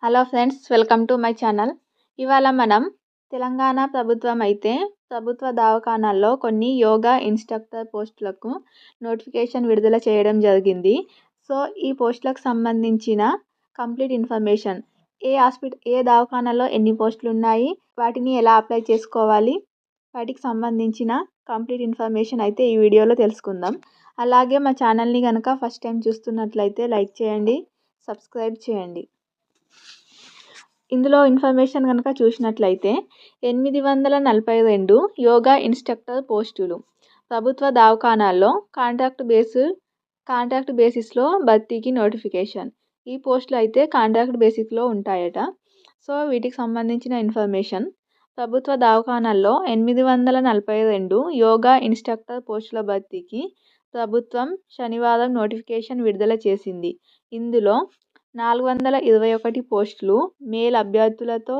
Hello friends, welcome to my channel. ఇవాళ మనం తెలంగాణ ప్రభుత్వం అయితే ప్రభుత్వ దవాఖానాల్లో కొన్ని యోగా ఇన్స్ట్రక్టర్ పోస్టులకు నోటిఫికేషన్ విడుదల చేయడం జరిగింది. సో ఈ పోస్టులకు సంబంధించిన కంప్లీట్ ఇన్ఫర్మేషన్, ఏ దవాఖానాలో ఎన్ని పోస్టులు ఉన్నాయి, వాటిని ఎలా అప్లై చేసుకోవాలి, వాటికి సంబంధించిన కంప్లీట్ ఇన్ఫర్మేషన్ అయితే ఈ వీడియోలో తెలుసుకుందాం. అలాగే మా ఛానల్ని కనుక ఫస్ట్ టైం చూస్తున్నట్లయితే లైక్ చేయండి, సబ్స్క్రైబ్ చేయండి. ఇందులో ఇన్ఫర్మేషన్ కనుక చూసినట్లయితే 842 యోగా ఇన్స్ట్రక్టర్ పోస్టులు ప్రభుత్వ దవాఖానాల్లో కాంట్రాక్ట్ బేసిస్లో భర్తీకి నోటిఫికేషన్. ఈ పోస్టులు అయితే కాంట్రాక్ట్ బేసిస్లో ఉంటాయట. సో వీటికి సంబంధించిన ఇన్ఫర్మేషన్, ప్రభుత్వ దవాఖానాల్లో 842 యోగా ఇన్స్ట్రక్టర్ పోస్టుల భర్తీకి ప్రభుత్వం శనివారం నోటిఫికేషన్ విడుదల చేసింది. ఇందులో 421 పోస్టులు మేల్ అభ్యర్థులతో,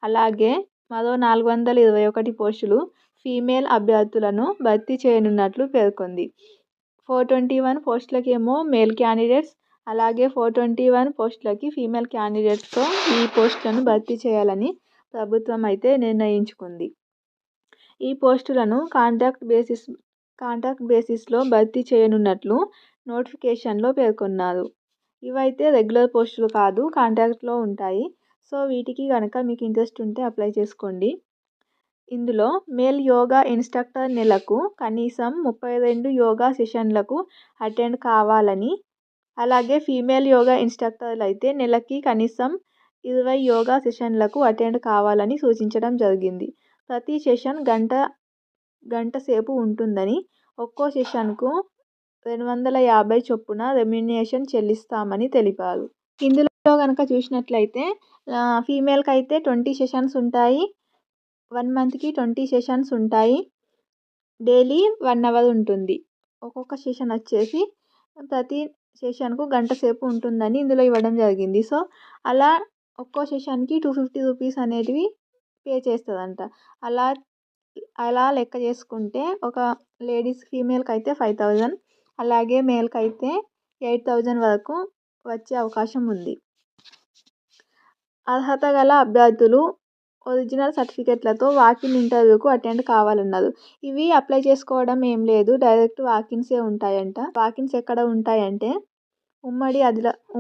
అలాగే మరో 421 పోస్టులు ఫీమేల్ అభ్యర్థులను భర్తీ చేయనున్నట్లు పేర్కొంది. 421 పోస్టులకేమో మేల్ క్యాండిడేట్స్, అలాగే 421 పోస్టులకి ఫీమేల్ క్యాండిడేట్స్తో ఈ పోస్టులను భర్తీ చేయాలని ప్రభుత్వం అయితే నిర్ణయించుకుంది. ఈ పోస్టులను కాంట్రాక్ట్ బేసిస్లో భర్తీ చేయనున్నట్లు నోటిఫికేషన్లో పేర్కొన్నారు. ఇవైతే రెగ్యులర్ పోస్టులు కాదు, కాంట్రాక్ట్లో ఉంటాయి. సో వీటికి కనుక మీకు ఇంట్రెస్ట్ ఉంటే అప్లై చేసుకోండి. ఇందులో మేల్ యోగా ఇన్స్ట్రక్టర్ నెలకు కనీసం 32 యోగా సెషన్లకు అటెండ్ కావాలని, అలాగే ఫీమేల్ యోగా ఇన్స్ట్రక్టర్లు అయితే నెలకి కనీసం 20 యోగా సెషన్లకు అటెండ్ కావాలని సూచించడం జరిగింది. ప్రతి సెషన్ గంట సేపు ఉంటుందని, ఒక్కో సెషన్కు 250 చొప్పున రెమ్యునరేషన్ చెల్లిస్తామని తెలిపారు. ఇందులో కనుక చూసినట్లయితే ఫీమేల్కి అయితే 20 సెషన్స్ ఉంటాయి. 1 మంత్కి 20 సెషన్స్ ఉంటాయి. డైలీ 1 అవర్ ఉంటుంది. ఒక్కొక్క సెషన్ వచ్చేసి ప్రతి సెషన్కు గంట సేపు ఉంటుందని ఇందులో ఇవ్వడం జరిగింది. సో అలా ఒక్కో సెషన్కి 250 రూపీస్ అనేటివి పే చేస్తుందంట. అలా లెక్క చేసుకుంటే ఒక ఫీమేల్కి అయితే 5000, అలాగే మేల్కి అయితే 8000 వరకు వచ్చే అవకాశం ఉంది. అర్హత గల అభ్యర్థులు ఒరిజినల్ సర్టిఫికెట్లతో వాకిన్ ఇంటర్వ్యూకు అటెండ్ కావాలన్నారు. ఇవి అప్లై చేసుకోవడం ఏం లేదు, డైరెక్ట్ వాకిన్సే ఉంటాయంట. వాకిన్స్ ఎక్కడ ఉంటాయంటే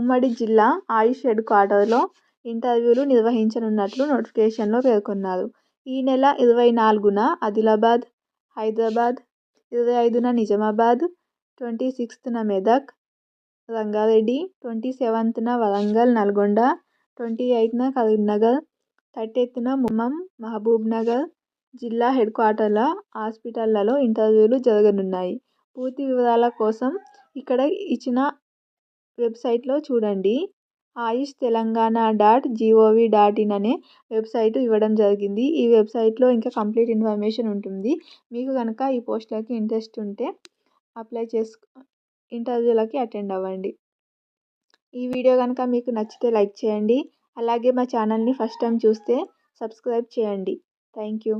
ఉమ్మడి జిల్లా ఆయుష్ హెడ్ క్వార్టర్లో ఇంటర్వ్యూలు నిర్వహించనున్నట్లు నోటిఫికేషన్లో పేర్కొన్నారు. ఈ నెల 24న ఆదిలాబాద్, హైదరాబాద్, 25న నిజామాబాద్, 26న మెదక్, రంగారెడ్డి, 27న వరంగల్, నల్గొండ, 28న కరీంనగర్, 30న మహబూబ్నగర్ జిల్లా హెడ్ క్వార్టర్ల హాస్పిటళ్లలో ఇంటర్వ్యూలు జరగనున్నాయి. పూర్తి వివరాల కోసం ఇక్కడ ఇచ్చిన వెబ్సైట్లో చూడండి. ayushtelangana.gov.in అనే వెబ్సైట్ ఇవ్వడం జరిగింది. ఈ వెబ్సైట్లో ఇంకా కంప్లీట్ ఇన్ఫర్మేషన్ ఉంటుంది. మీకు కనుక ఈ పోస్టులకి ఇంట్రెస్ట్ ఉంటే అప్లై ఇంటర్వ్యూలకి అటెండ్ అవ్వండి. ఈ వీడియో కనుక మీకు నచ్చితే లైక్ చేయండి, అలాగే మా ఛానల్ని ఫస్ట్ టైం చూస్తే సబ్స్క్రైబ్ చేయండి. Thank you.